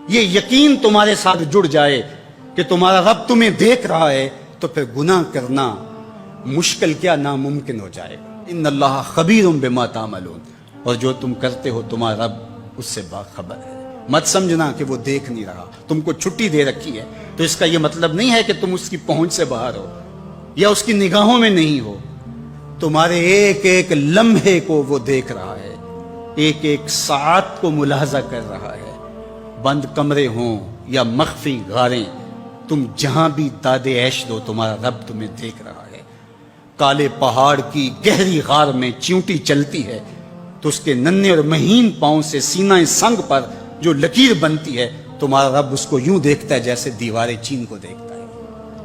یہ یقین تمہارے ساتھ جڑ جائے کہ تمہارا رب تمہیں دیکھ رہا ہے، تو پھر گناہ کرنا مشکل کیا ناممکن ہو جائے گا۔ ان اللہ خبیر بما تعملون، اور جو تم کرتے ہو تمہارا رب اس سے باخبر ہے۔ مت سمجھنا کہ وہ دیکھ نہیں رہا، تم کو چھٹی دے رکھی ہے تو اس کا یہ مطلب نہیں ہے کہ تم اس کی پہنچ سے باہر ہو یا اس کی نگاہوں میں نہیں ہو۔ تمہارے ایک ایک لمحے کو وہ دیکھ رہا ہے، ایک ایک ساعت کو ملاحظہ کر رہا ہے۔ بند کمرے ہوں یا مخفی غاریں، تم جہاں بھی داد عیش دو تمہارا رب تمہیں دیکھ رہا ہے۔ کالے پہاڑ کی گہری غار میں چیونٹی چلتی ہے تو اس کے ننھے اور مہین پاؤں سے سینہ سنگ پر جو لکیر بنتی ہے تمہارا رب اس کو یوں دیکھتا ہے جیسے دیوار چین کو دیکھتا ہے۔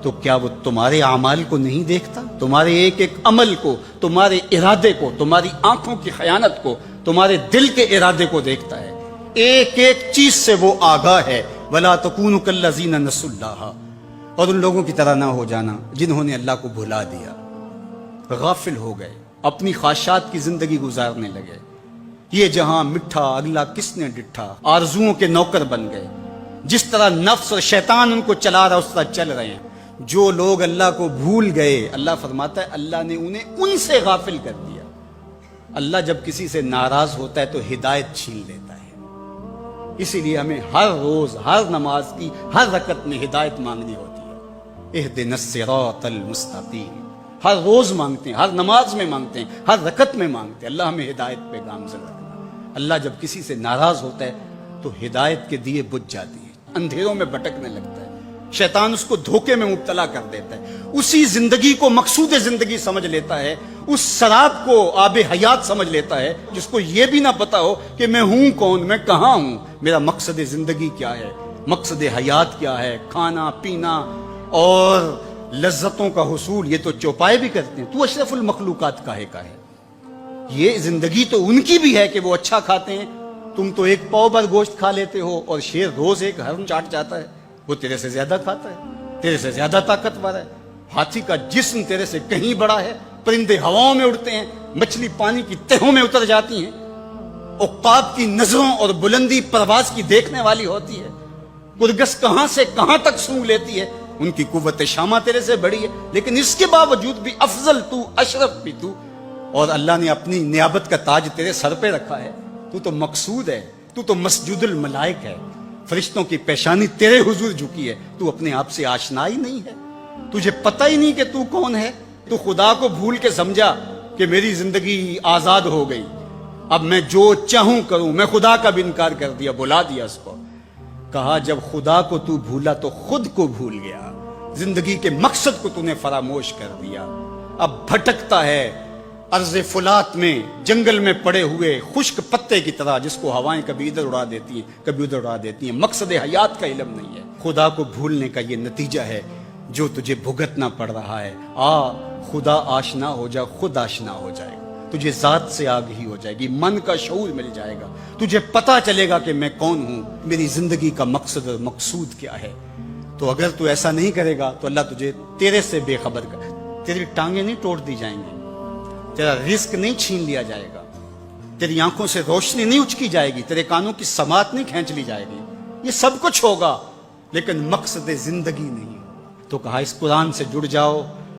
تو کیا وہ تمہارے اعمال کو نہیں دیکھتا؟ تمہارے ایک ایک عمل کو، تمہارے ارادے کو، تمہاری آنکھوں کی خیانت کو، تمہارے دل کے ارادے کو دیکھتا ہے۔ ایک ایک چیز سے وہ آگاہ ہے۔ وَلَا تَكُونُوا كَالَّذِينَ نَسُوا اللَّهَ، اور ان لوگوں کی طرح نہ ہو جانا جنہوں نے اللہ کو بھلا دیا، غافل ہو گئے، اپنی خواہشات کی زندگی گزارنے لگے۔ یہ جہاں مٹھا اگلا کس نے ڈٹھا، آرزوؤں کے نوکر بن گئے۔ جس طرح نفس اور شیطان ان کو چلا رہا اس طرح چل رہے ہیں۔ جو لوگ اللہ کو بھول گئے، اللہ فرماتا ہے اللہ نے انہیں ان سے غافل کر دیا۔ اللہ جب کسی سے ناراض ہوتا ہے تو ہدایت چھین لیتا ہے۔ اسی لیے ہمیں ہر روز ہر نماز کی ہر رکعت میں ہدایت مانگنی ہوتی ہے۔ اہدنا الصراط المستقیم، ہر روز مانگتے ہیں، ہر نماز میں مانگتے ہیں، ہر رکعت میں مانگتے ہیں، اللہ ہمیں ہدایت پہ گامزن رکھنا۔ اللہ جب کسی سے ناراض ہوتا ہے تو ہدایت کے دیے بجھ جاتی ہیں، اندھیروں میں بھٹکنے لگتا ہے، شیطان اس کو دھوکے میں مبتلا کر دیتا ہے، اسی زندگی کو مقصود زندگی سمجھ لیتا ہے، اس سراب کو آب حیات سمجھ لیتا ہے، جس کو یہ بھی نہ پتا ہو کہ میں ہوں کون، میں کہاں ہوں، میرا مقصد زندگی کیا ہے، مقصد حیات کیا ہے۔ کھانا پینا اور لذتوں کا حصول یہ تو چوپائے بھی کرتے ہیں، تو اشرف المخلوقات کاہے کا ہے۔ یہ زندگی تو ان کی بھی ہے کہ وہ اچھا کھاتے ہیں، تم تو ایک پاؤ بھر گوشت کھا لیتے ہو اور شیر روز ایک ہرن چاٹ جاتا ہے، وہ تیرے سے زیادہ کھاتا ہے، تیرے سے زیادہ طاقتور ہے۔ ہاتھی کا جسم تیرے سے کہیں بڑا ہے، پرندے ہواؤں میں اڑتے ہیں، مچھلی پانی کی تہوں میں اتر جاتی ہیں، عقاب کی نظروں اور بلندی پرواز کی دیکھنے والی ہوتی ہے، کرگس کہاں سے کہاں تک سونگھ لیتی ہے، ان کی قوت شامہ تیرے سے بڑی ہے، لیکن اس کے باوجود بھی افضل تو، اشرف بھی تو، اور اللہ نے اپنی نیابت کا تاج تیرے سر پہ رکھا ہے۔ تو تو مقصود ہے، تو تو مسجود الملائک ہے، فرشتوں کی پیشانی تیرے حضور جھکی ہے، تو اپنے آپ سے آشنا ہی نہیں ہے، تجھے پتہ ہی نہیں کہ تو کون ہے۔ تو خدا کو بھول کے سمجھا کہ میری زندگی آزاد ہو گئی، اب میں جو چاہوں کروں، میں خدا کا بھی انکار کر دیا، بلا دیا اس کو۔ کہا جب خدا کو تو بھولا تو خود کو بھول گیا، زندگی کے مقصد کو تو نے فراموش کر دیا، اب بھٹکتا ہے ارض فلات میں، جنگل میں پڑے ہوئے خشک پتے کی طرح، جس کو ہوائیں کبھی ادھر اڑا دیتی ہیں کبھی ادھر اڑا دیتی ہیں۔ مقصد حیات کا علم نہیں ہے۔ خدا کو بھولنے کا یہ نتیجہ ہے جو تجھے بھگتنا پڑ رہا ہے۔ خدا آشنا ہو جا، خود آشنا ہو جائے گا، تجھے ذات سے آگہی ہو جائے گی، من کا شعور مل جائے گا، تجھے پتا چلے گا کہ میں کون ہوں، میری زندگی کا مقصد اور مقصود کیا ہے۔ تو اگر تو ایسا نہیں کرے گا تو اللہ تجھے تیرے سے بے خبر کر، تیری ٹانگیں نہیں توڑ دی جائیں گی، تیرا رزق نہیں چھین لیا جائے گا، تیری آنکھوں سے روشنی نہیں اچکی جائے گی، تیرے کانوں کی سماعت نہیں کھینچ لی جائے گی، یہ سب کچھ ہوگا لیکن مقصد زندگی نہیں۔ تو کہا اس قرآن سے جڑ جاؤ،